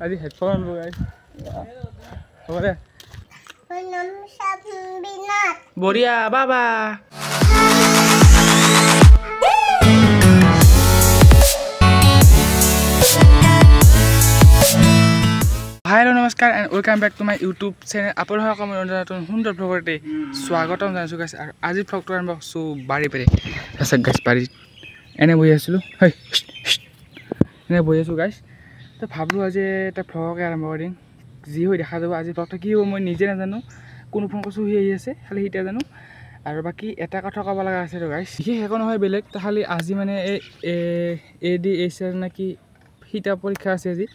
আজি হেডফোন লগাই হ'ব দে বঢ়িয়া বাবা Hello, namaskar and welcome back to my YouTube channel. আপোনালোকক মই নতুন সুন্দৰ ভ্লগতে স্বাগতম জনাইছো গাইছ আৰু আজি ভ্লগটো আৰম্ভ কৰিছো বাৰী পেৰে আছে গাইছ বাৰী এনে বহি আছিলো হেই এনে বহি আছো গাইছ তো ভাবলো আজি এটা ভ্লগকে আৰম্ভ কৰিম যি হৈ দেখা যাব আজি ভ্লগটো কি হ'ব মই নিজে নাজানো কোন ফোন কৰিছো হি আছে খালি হিটা জানো আৰু বাকি এটা কথা ক'ব লগা আছে গাইছ বিশেষ একো নহয় বেলেগ খালি আজি মানে এডিএছৰ নাকি হিটা পৰীক্ষা আছে আজি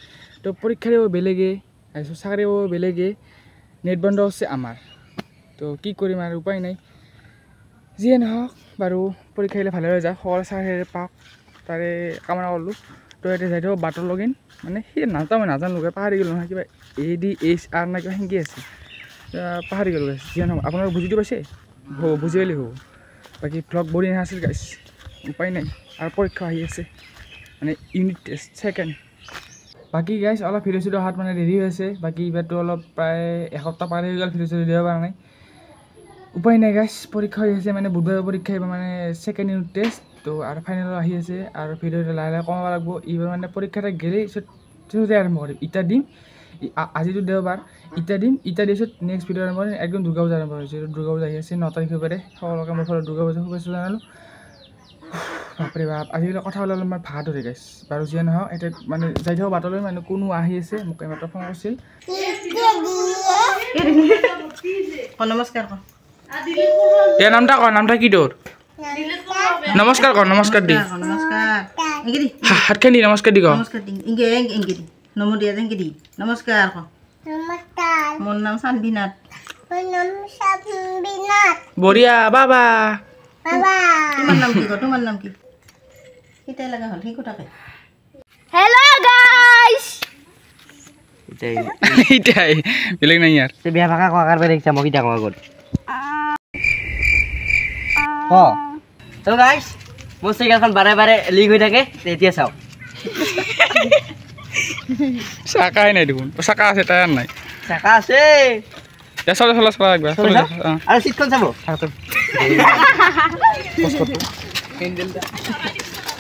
তো পৰীক্ষাৰেও বেলেগে আইছো চাকৰিও বেলেগে নেট বন্ধ আছে আমাৰ তো কি কৰিম আৰু উপায় নাই যিয়ে নহওক বাৰু পৰীক্ষা ইলে ভালে হৈ যায় সকলো চাকৰি পাক তাৰে কামনা কৰিলো তো এটা যাইতো বাটৰ লগিন মানে সি নাজানো পাহৰি গ'লো নহয় কিবা এডিএছআৰ না কিবা হেংকি আছে পাহৰি গ'লো গাইছ যিয়ে নহওক আপোনালোকে বুজিটো পাইছে বুজি পাইলে হ'ব বাকী ভ্লগ বৰি নাছিল গাইছ উপায় নাই আৰু পৰীক্ষা আহি আছে মানে ইউনিট টেষ্ট সেকেন্ড বাকি গাইছ অলপ ভিডিঅ' চিডিঅ' অহাত মানে দেৰি হৈছে বাকি ইবাৰটো অলপ প্ৰায় এসপ্তাহ পাৰ হৈ গ'ল ভিডিঅ' চিডিঅ' দিব পৰা নাই উপায় নাই গাইছ পৰীক্ষা হৈ আছে মানে বুধবাৰৰ পৰীক্ষা এইবাৰ মানে সেকেন্ড ইউনিট টেষ্ট তো আৰু ফাইনেল আহি আছে আৰু ভিডিঅ'টো লাহে লাহে কমাব লাগিব এইবাৰ মানে পৰীক্ষাটা গেলে পিছতে আৰম্ভ কৰিম ইটা দিম আজিতো দেওবাৰ ইটা দিছত নেক্সট ভিডিঅ' আৰম্ভ কৰিম একদম দুৰ্গা পূজা আৰম্ভ হৈছে দুৰ্গা পূজা আহি আছে 9 তাৰিখৰ পৰা সকলোকে মোৰ ঘৰত দুৰ্গা পূজা শুভেচ্ছা জনালোঁ বাপৰে বাপ আজিকালি কথা ওলালে মই ভাত ধৰি গাইছ বাৰু যিয়ে নহওক এতিয়া মানে যাই থাকোঁ বাটলৈ মানে কোনো আহি আছে মোক এইমাত্ৰ ফোন কৰিছিল নমস্কাৰ ইয়াৰ নামটা কি তোৰ নমস্কাৰ কৰ নমস্কাৰ দি হাতখন দি নমস্কাৰ দি নমস্কাৰ মোৰ নাম চানবিনাথ বঢ়িয়া বাবা তোমাৰ নাম কি কিটাই লাগা হল ঠিক থাকে Hello guys. ইটাই বেলেগ নাই ইয়াৰ তে বিয়া ভাষা কোৱা কাৰণে দেখিছা মই কিটা কোৱা গ'ল তো গাইস মোৰ সাইকেলখন বাৰে লিক হৈ থাকে এতিয়া চাও চাকাই নাই দেখোন চাকা আছে টায়াৰ নাই চাকা আছে চলা একবাৰ আৰু সিটখন চাব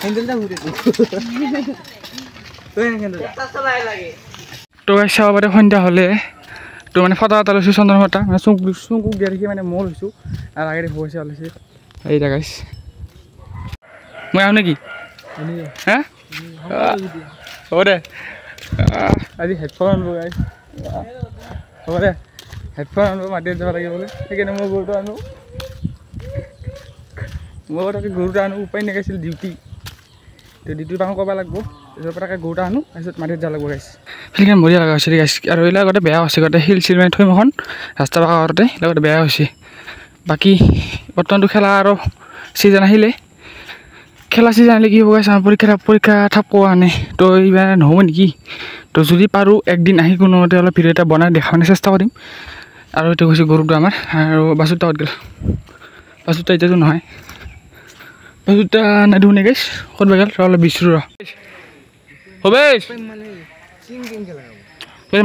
হেন্ডেলটা ঘুৰে তো চাব পাৰে সন্ধ্যা হ'লে তো মানে ফটা এটা লৈছোঁ চন্দন ফটা মানে চুংকুক দিয়া দেখি মানে মই লৈছোঁ আৰু আগে দেখি হৈছে ওলাইছে এইটা গাইছ মই আহোঁ নেকি হা হ'ব দে আজি হেডফোন আনিব গাইছ হ'ব দে হেডফোন আনিব মাতি যাব লাগিব বোলে সেইকাৰণে মই গৰুটো আনো মই তাকে গৰুটো আনো উপায় নাগাইছিল ডিউটি তো ডিউটিৰ পৰা ক'ব লাগিব তাৰপিছত তাকে গৰুটো আনো তাৰপিছত মাটিত যাব লাগিব গাইছ সেইকাৰণে বঢ়িয়া লগা হৈছে গাইছ আৰু এইবিলাক আগতে বেয়া হৈছে আগতে শিল চিল মাৰি থৈ এখন ৰাস্তা পাকা আগতে লগতে বেয়া হৈছে বাকী বৰ্তমানটো খেলা আৰু ছিজন আহিলে খেলা ছিজন আহিলে কি হ'ব গাইছ আমাৰ পৰীক্ষা থাপ কোৱা নাই তো এইবাৰ নহ'ব নেকি তো যদি পাৰোঁ একদিন আহি কোনোমতে অলপ ভিডিঅ' এটা বনাই দেখাবলৈ চেষ্টা কৰিম আৰু এইটো হৈছে গৰুটো আমাৰ আৰু বাছুটা ক'ত গ'ল বাছুটা এতিয়াতো নহয় বাছুটা নাইদিওঁ নে গাইছ ক'ত গ'ল অলপ বিচাৰোঁ ৰ হবেশ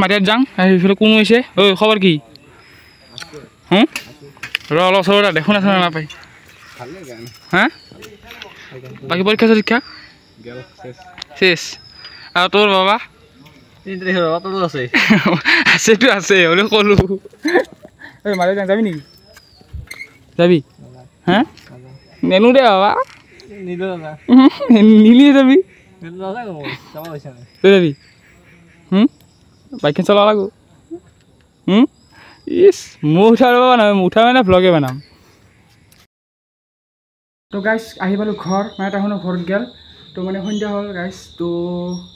মাটিয়াত যাওঁ সেইফালে কোনো হৈছে ঐ খবৰ কি ৰ অলপ চব দেখোন আছে নাপায় হা বাকী পৰীক্ষা চৰীক্ষা শেষ আৰু তোৰ বাবা আছেতো আছে হ'লেও ক'লো ঐ মাটিয়াত যাওঁ যাবি নেকি যাবি হা নেনো দে বাবা নিলিয়ে যাবি তই যাবি বাইকখন চলাব লাগো ইছ মোৰ উঠাব বনাম উঠা মানে ভ্লগে বনাম তো গাইছ আহি পালোঁ ঘৰ মানে তাহোনো ঘৰত গ'ল তো মানে সন্ধ্যা হ'ল গাইছ তো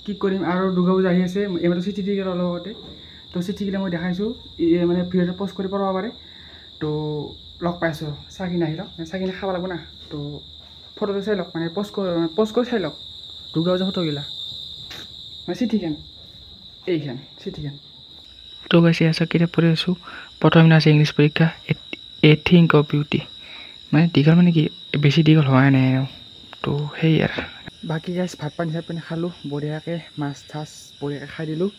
কি কৰিম আৰু দুৰ্গা পূজা আহি আছে এইমাত্ৰ চিঠি দি গ'ল লগতে তো চিঠিকেইটা মই দেখাইছোঁ মানে ভিডিঅ'টো পষ্ট কৰি পঠাব পাৰে তো লগ পাইছোঁ চাহ কিনি আহি লওক চাহ কিনি খাব লাগিব না তো ফটোটো চাই লওক মানে পষ্ট কৰি চাই লওক দুৰ্গা পূজা ফটোগিলা মানে চিঠিখন এইখন চিঠিখন তো গাইছে আছে কিতাপ পঢ়ি আছোঁ প্ৰথম দিনা আছে ইংলিছ পৰীক্ষা এ থিংক অফ বিউটি মানে দীঘল মানে কি বেছি দীঘল হোৱাই নাই তো সেই আৰু বাকী গাইছ ভাত পানী খালোঁ বঢ়িয়াকৈ মাছ ঠাচ বঢ়িয়াকৈ খাই দিলোঁ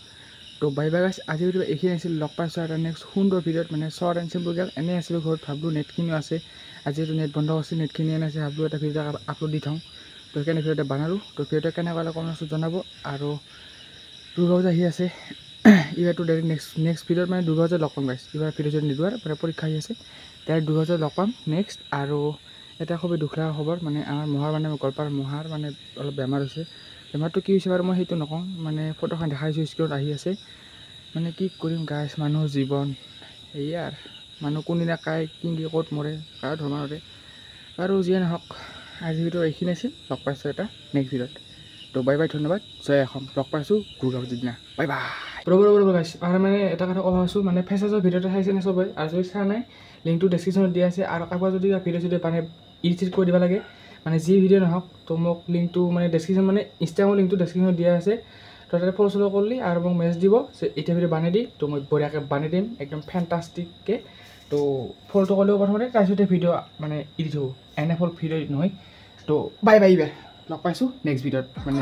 তো বাই বাই গাইছ আজি ভিডিঅ' এইখিনি আছিল লগ পাইছোঁ এটা নেক্সট সুন্দৰ ভিডিঅ'ত মানে শ্বৰ্ট এণ্ড চিম্পল গাল এনেই আছিলোঁ ঘৰত ভাবিলোঁ নেটখিনিও আছে আজিতো নেট বন্ধ কৰিছে নেটখিনি এনে আছে ভাবিলোঁ এটা ভিডিঅ' আপলোড দি থওঁ তো সেইকাৰণে ভিডিঅ'টো বনালোঁ তো ভিডিঅ'টো কেনেকুৱা লাগে কমেণ্টত জনাব আৰু দুৰ্গা পূজা আহি আছে এইবাৰতো ডাইৰেক্ট নেক্সট ভিডিঅ'ত মানে দুৰ্গা পূজা লগ পাম গাইছ এইবাৰ ভিডিঅ' যদি নিদোৱাৰ মানে পৰীক্ষা আহি আছে তাৰ দুৰ্গা পূজা লগ পাম নেক্সট আৰু এটা খুবেই দুখ লগা খবৰ মানে আমাৰ মহাৰ মানে গোৱালপাৰাৰ মহাৰ মানে অলপ বেমাৰ হৈছে বেমাৰটো কি হৈছে বাৰু মই সেইটো নকওঁ মানে ফটোখন দেখাইছোঁ স্ক্ৰীনত আহি আছে মানে কি কৰিম গাইছ মানুহৰ জীৱন ইয়াৰ মানুহ কোনদিনা কাই কি ক'ত মৰে কাৰ ধৰ্মৰে আৰু যিয়ে নহওক আজিৰ ভিডিঅ'ত এইখিনি আছিল লগ পাইছোঁ এটা নেক্সট ভিডিঅ'ত তো বাই বাই ধন্যবাদ জয় অসম লগ পাইছোঁ দুৰ্গা পূজাৰ দিনা বাই বাই ৰ'ব গাইছ আৰু মানে এটা কথা ক'ব আছোঁ মানে ফেচাৰ্ছৰ ভিডিঅ'টো চাইছে নে চবেই আৰু যদি চোৱা নাই লিংকটো ডেছক্ৰিপশ্যনত দিয়া আছে আৰু কাৰোবাৰ যদি ভিডিঅ' যদি মানে ইডিট কৰি দিব লাগে মানে যি ভিডিঅ' নহওক তো মোক লিংকটো মানে ডেছক্ৰিপশ্যন মানে ইনষ্টাগ্ৰামৰ লিংকটো ডেছক্ৰিপশ্যনত দিয়া আছে তো তাতে ফ'ল' চ'ল' কৰিলি আৰু মোক মেছেজ দিব যে এতিয়া ভিডিঅ' বানাই দি তো মই বঢ়িয়াকৈ বানাই দিম একদম ফেণ্টাষ্টিককৈ তো ফ'লটো কৰিলেও প্ৰথমতে তাৰপিছতে ভিডিঅ' মানে ইডিট হ'ব এনে ফ'ল ভিডিঅ' ইডিট নহয় তো বাই বাই লগ পাইছোঁ নেক্সট ভিডিঅ'ত মানে